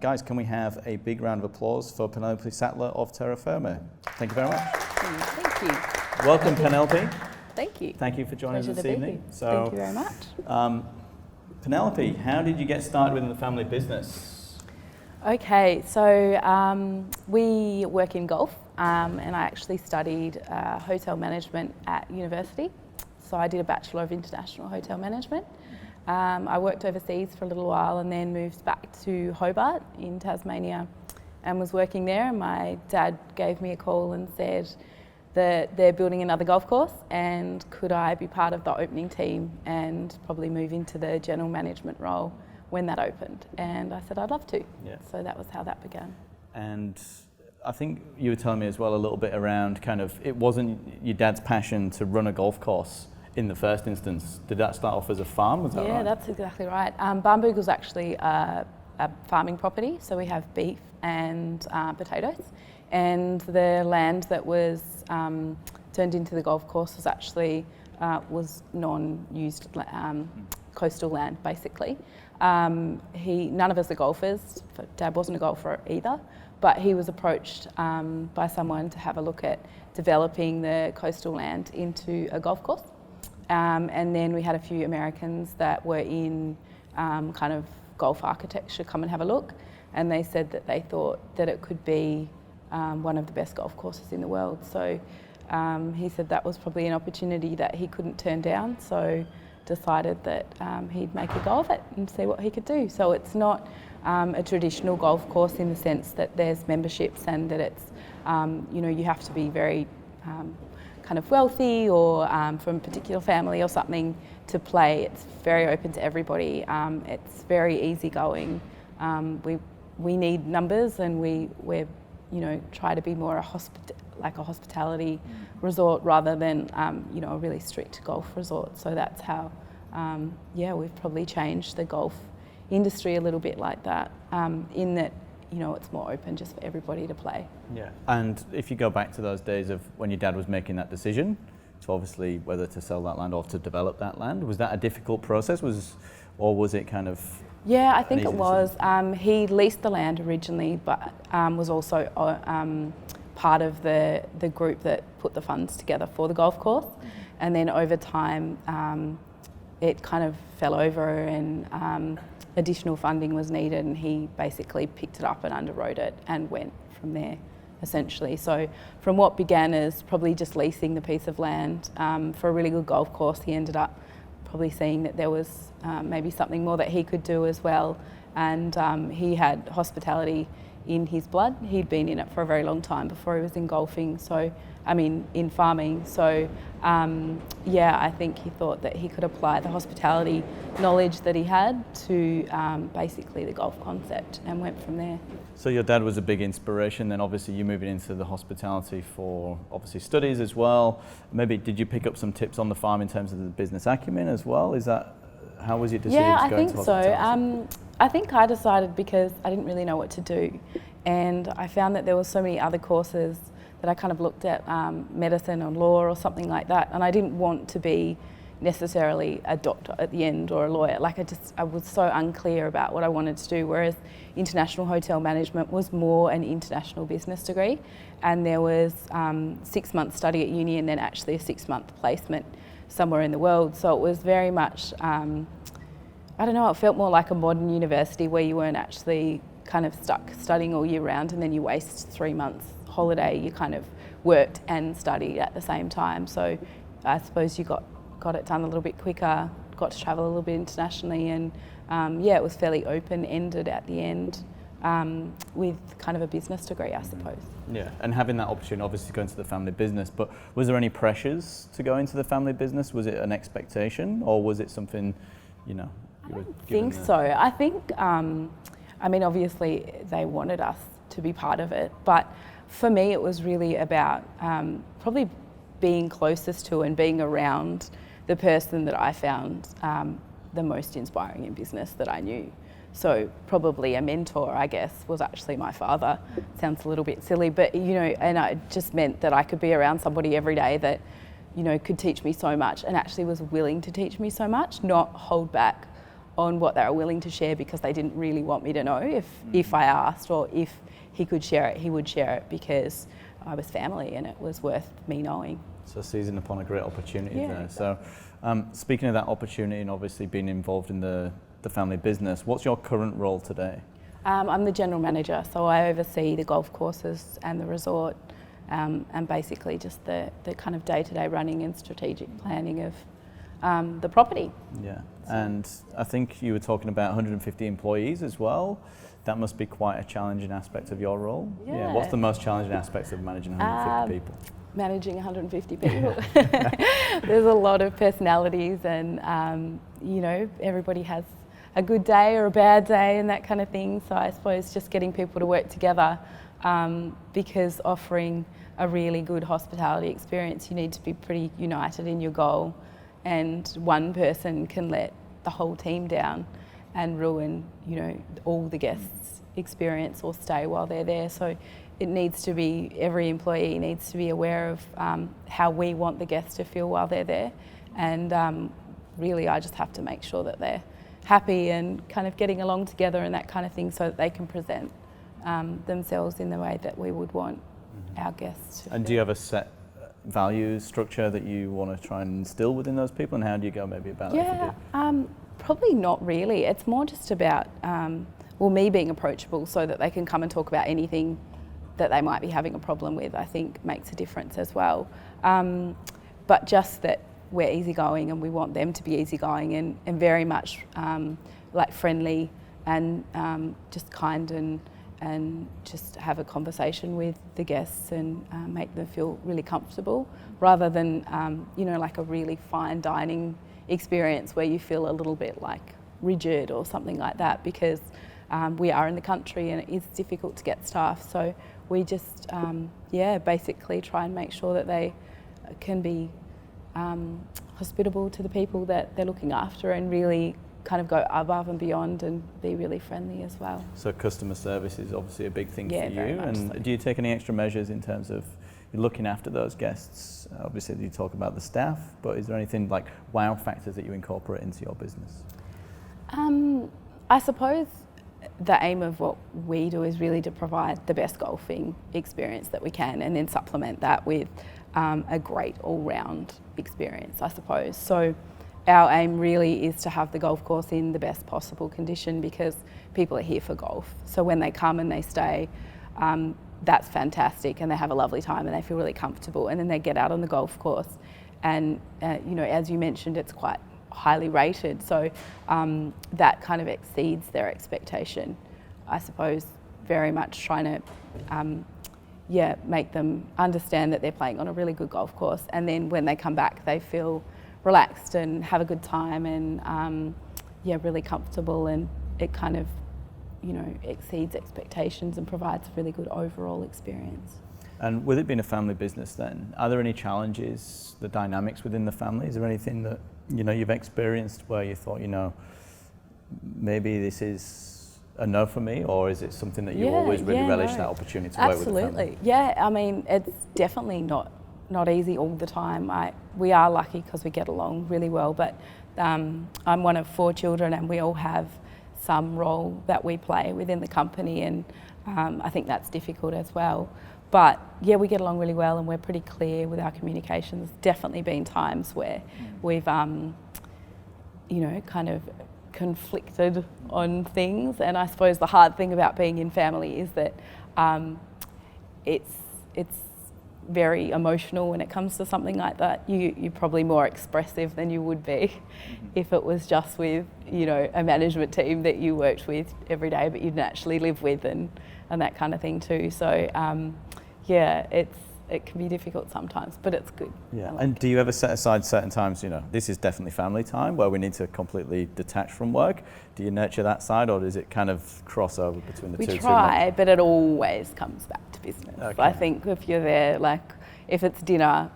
Guys, can we have a big round of applause for Penelope Sattler of Terra Firma? Thank you very much. Thank you. Welcome, Penelope. Thank you. Thank you for joining us this evening. Thank you very much. Penelope, how did you get started within the family business? Okay, so we work in golf, and I actually studied hotel management at university. So I did a Bachelor of International Hotel Management. I worked overseas for a little while and then moved back to Hobart in Tasmania and was working there. And my dad gave me a call and said that they're building another golf course and could I be part of the opening team and probably move into the general management role when that opened. And I said I'd love to. Yeah. So that was how that began. And I think you were telling me as well a little bit around kind of, it wasn't your dad's passion to run a golf course in the first instance. Did that start off as a farm? Was that right? Yeah, that's exactly right. Barnbougle is actually a farming property, so we have beef and potatoes. And the land that was turned into the golf course was actually non-used coastal land, basically. None of us are golfers. Dad wasn't a golfer either, but he was approached by someone to have a look at developing the coastal land into a golf course. And then we had a few Americans that were in kind of golf architecture come and have a look, and they said that they thought that it could be one of the best golf courses in the world. So he said that was probably an opportunity that he couldn't turn down, so decided that he'd make a go of it and see what he could do. So it's not a traditional golf course in the sense that there's memberships and that it's, you have to be very kind of wealthy or from a particular family or something to play. It's very open to everybody. It's very easygoing. We need numbers, and we're try to be more a hospitality resort rather than a really strict golf resort. So that's how we've probably changed the golf industry a little bit like that, in that it's more open just for everybody to play. Yeah. And if you go back to those days of when your dad was making that decision to obviously whether to sell that land or to develop that land, was that a difficult process? Or was it kind of? Yeah, I think it was. He leased the land originally, but was also part of the group that put the funds together for the golf course. And then over time, it kind of fell over and additional funding was needed, and he basically picked it up and underwrote it and went from there, essentially. So from what began as probably just leasing the piece of land for a really good golf course, he ended up probably seeing that there was maybe something more that he could do as well. And he had hospitality in his blood. He'd been in it for a very long time before he was in golfing, in farming. So I think he thought that he could apply the hospitality knowledge that he had to basically the golf concept, and went from there. So your dad was a big inspiration, then obviously you moving into the hospitality for obviously studies as well. Maybe did you pick up some tips on the farm in terms of the business acumen as well? How was your decision to go into hospitality? Yeah, I think so. I think I decided because I didn't really know what to do, and I found that there were so many other courses that I kind of looked at, medicine or law or something like that, and I didn't want to be necessarily a doctor at the end or a lawyer. I was so unclear about what I wanted to do, whereas international hotel management was more an international business degree, and there was 6 months study at uni and then actually a 6-month placement somewhere in the world. So it was very much, it felt more like a modern university where you weren't actually kind of stuck studying all year round and then you waste 3 months holiday. You kind of worked and studied at the same time. So I suppose you got it done a little bit quicker, got to travel a little bit internationally, and it was fairly open-ended at the end with kind of a business degree, I suppose. Yeah, and having that opportunity obviously to go into the family business, but was there any pressures to go into the family business? Was it an expectation, or was it something, you were given? I think so. I think, obviously they wanted us to be part of it, but for me it was really about probably being closest to and being around the person that I found the most inspiring in business that I knew. So probably a mentor, I guess, was actually my father. Sounds a little bit silly, but and it just meant that I could be around somebody every day that, could teach me so much and actually was willing to teach me so much, not hold back on what they were willing to share, because they didn't really want me to know. If I asked, or if he could share it, he would share it, because I was family and it was worth me knowing. So seizing upon a great opportunity there. Exactly. So speaking of that opportunity and obviously being involved in the family business, what's your current role today? I'm the general manager, so I oversee the golf courses and the resort, and basically just the kind of day-to-day running and strategic planning of the property. Yeah, and I think you were talking about 150 employees as well. That must be quite a challenging aspect of your role. Yeah. What's the most challenging aspects of managing 150 people? Managing 150 people. There's a lot of personalities, and everybody has a good day or a bad day and that kind of thing. So I suppose just getting people to work together, because offering a really good hospitality experience, you need to be pretty united in your goal, and one person can let the whole team down and ruin, all the guests' experience or stay while they're there. So it needs to be, every employee needs to be aware of how we want the guests to feel while they're there, and really I just have to make sure that they're happy and kind of getting along together and that kind of thing, so that they can present themselves in the way that we would want our guests to And feel. do you have a set values structure that you want to try and instill within those people, and how do you go maybe about it? Yeah, probably not really. It's more just about me being approachable, so that they can come and talk about anything that they might be having a problem with, I think makes a difference as well. But just that we're easygoing, and we want them to be easygoing and very much like friendly, and just kind, and just have a conversation with the guests and make them feel really comfortable, rather than like a really fine dining experience where you feel a little bit like rigid or something like that, because we are in the country and it is difficult to get staff. So we just basically try and make sure that they can be hospitable to the people that they're looking after, and really kind of go above and beyond and be really friendly as well. So customer service is obviously a big thing for very you, much and so. do you take any extra measures in terms of looking after those guests? Obviously you talk about the staff, but is there anything like wow factors that you incorporate into your business? I suppose the aim of what we do is really to provide the best golfing experience that we can, and then supplement that with a great all-round experience, I suppose. So our aim really is to have the golf course in the best possible condition, because people are here for golf. So when they come and they stay, that's fantastic, and they have a lovely time and they feel really comfortable, and then they get out on the golf course, and as you mentioned, it's quite highly rated, so that kind of exceeds their expectation. I suppose very much trying to make them understand that they're playing on a really good golf course, and then when they come back they feel relaxed and have a good time, and really comfortable, and it kind of exceeds expectations and provides a really good overall experience. And with it being a family business then, are there any challenges, the dynamics within the family? Is there anything that you've experienced where you thought, maybe this is a no for me, or is it something that you always really relish that opportunity to work with the family? Absolutely, yeah. I mean, it's definitely not easy all the time. We are lucky because we get along really well, but I'm one of 4 children, and we all have some role that we play within the company, and I think that's difficult as well. But yeah, we get along really well, and we're pretty clear with our communication. There's definitely been times where we've, kind of conflicted on things, and I suppose the hard thing about being in family is that it's very emotional when it comes to something like that. You're probably more expressive than you would be if it was just with a management team that you worked with every day but you didn't actually live with, and that kind of thing too. So it can be difficult sometimes, but it's good. Yeah. And do you ever set aside certain times, this is definitely family time where we need to completely detach from work? Do you nurture that side, or does it kind of cross over between the two? We try, but it always comes back to business. Okay. I think if you're there, like if it's dinner,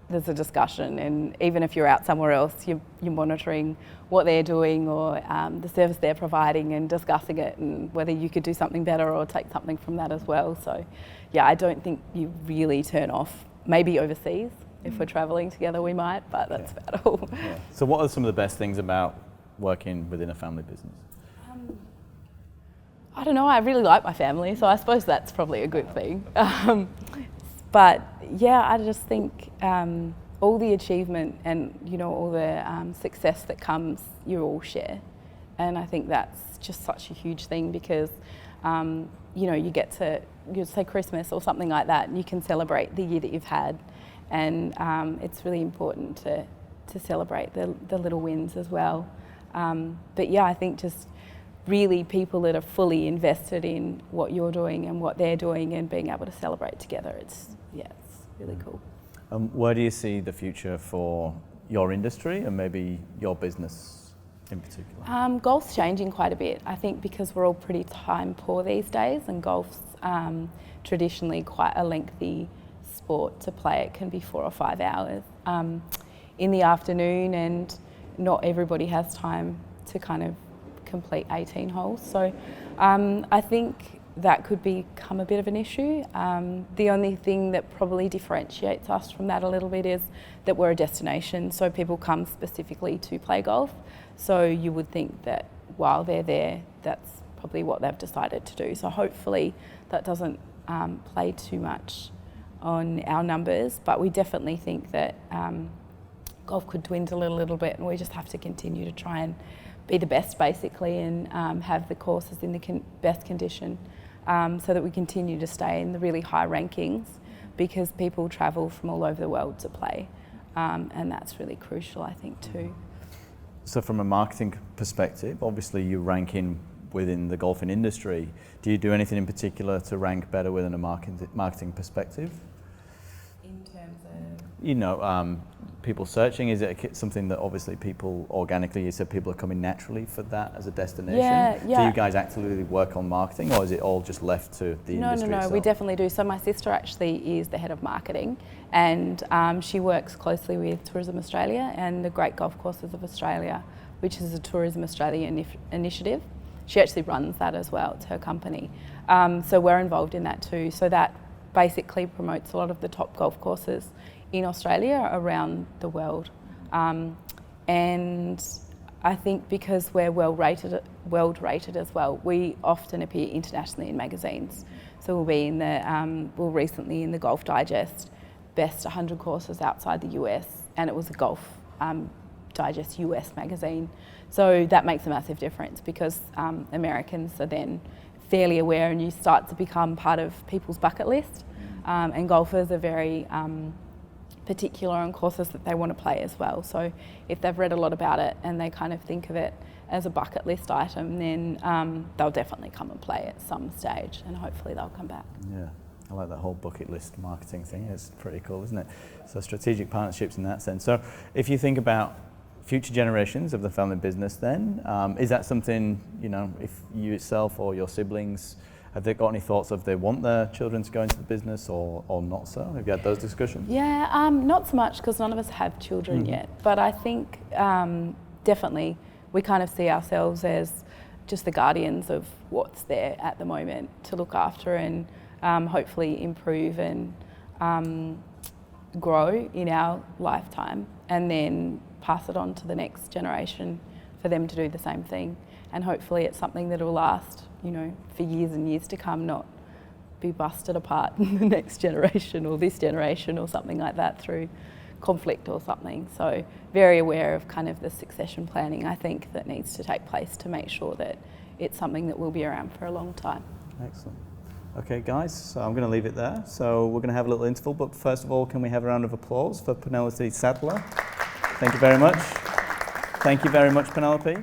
there's a discussion, and even if you're out somewhere else, you're monitoring what they're doing, or the service they're providing, and discussing it, and whether you could do something better or take something from that as well. So yeah, I don't think you really turn off. Maybe overseas, if we're travelling together we might, but that's about all. Yeah. So what are some of the best things about working within a family business? I don't know, I really like my family, so I suppose that's probably a good thing. But yeah, I just think all the achievement and, you know, all the success that comes, you all share. And I think that's just such a huge thing because, you know, you get to, you say Christmas or something like that, and you can celebrate the year that you've had. And it's really important to celebrate the little wins as well. But yeah, I think just really people that are fully invested in what you're doing and what they're doing and being able to celebrate together, it's really cool. Where do you see the future for your industry and maybe your business in particular? Golf's changing quite a bit, I think, because we're all pretty time poor these days, and golf's traditionally quite a lengthy sport to play. It can be 4 or 5 hours in the afternoon, and not everybody has time to kind of complete 18 holes. So I think that could become a bit of an issue. The only thing that probably differentiates us from that a little bit is that we're a destination, so people come specifically to play golf. So you would think that while they're there, that's probably what they've decided to do. So hopefully that doesn't play too much on our numbers, but we definitely think that golf could dwindle a little bit, and we just have to continue to try and be the best basically, and have the courses in the best condition, so that we continue to stay in the really high rankings, because people travel from all over the world to play, and that's really crucial, I think, too. So from a marketing perspective, obviously you're ranking within the golfing industry. Do you do anything in particular to rank better within a marketing perspective? In terms of? You know, people searching, is it something that obviously people organically, you said people are coming naturally for that as a destination? Yeah. Do you guys actively work on marketing, or is it all just left to the industry No, itself? we definitely do. So my sister actually is the head of marketing, and she works closely with Tourism Australia and the Great Golf Courses of Australia, which is a Tourism Australia initiative. She actually runs that as well, it's her company. So we're involved in that too. So that basically promotes a lot of the top golf courses in Australia around the world. And I think because we're world rated as well, we often appear internationally in magazines. So we'll be in the, recently in the Golf Digest, best 100 courses outside the US, and it was a Golf Digest US magazine. So that makes a massive difference, because Americans are then fairly aware, and you start to become part of people's bucket list. And golfers are very particular on courses that they want to play as well. So if they've read a lot about it and they kind of think of it as a bucket list item, then they'll definitely come and play at some stage, and hopefully they'll come back. Yeah, I like that whole bucket list marketing thing. It's pretty cool, isn't it? So strategic partnerships in that sense. So if you think about future generations of the family business then, is that something, you know, if you yourself or your siblings, have they got any thoughts of they want their children to go into the business or not so? Have you had those discussions? Yeah, not so much, because none of us have children yet, but I think definitely we kind of see ourselves as just the guardians of what's there at the moment to look after and hopefully improve and grow in our lifetime, and then pass it on to the next generation for them to do the same thing. And hopefully it's something that will last, you know, for years and years to come, not be busted apart in the next generation or this generation or something like that through conflict or something. So very aware of kind of the succession planning, I think, that needs to take place to make sure that it's something that will be around for a long time. Excellent. Okay guys, so I'm going to leave it there. So we're going to have a little interval, but first of all, can we have a round of applause for Penelope Sattler? Thank you very much. Thank you very much, Penelope.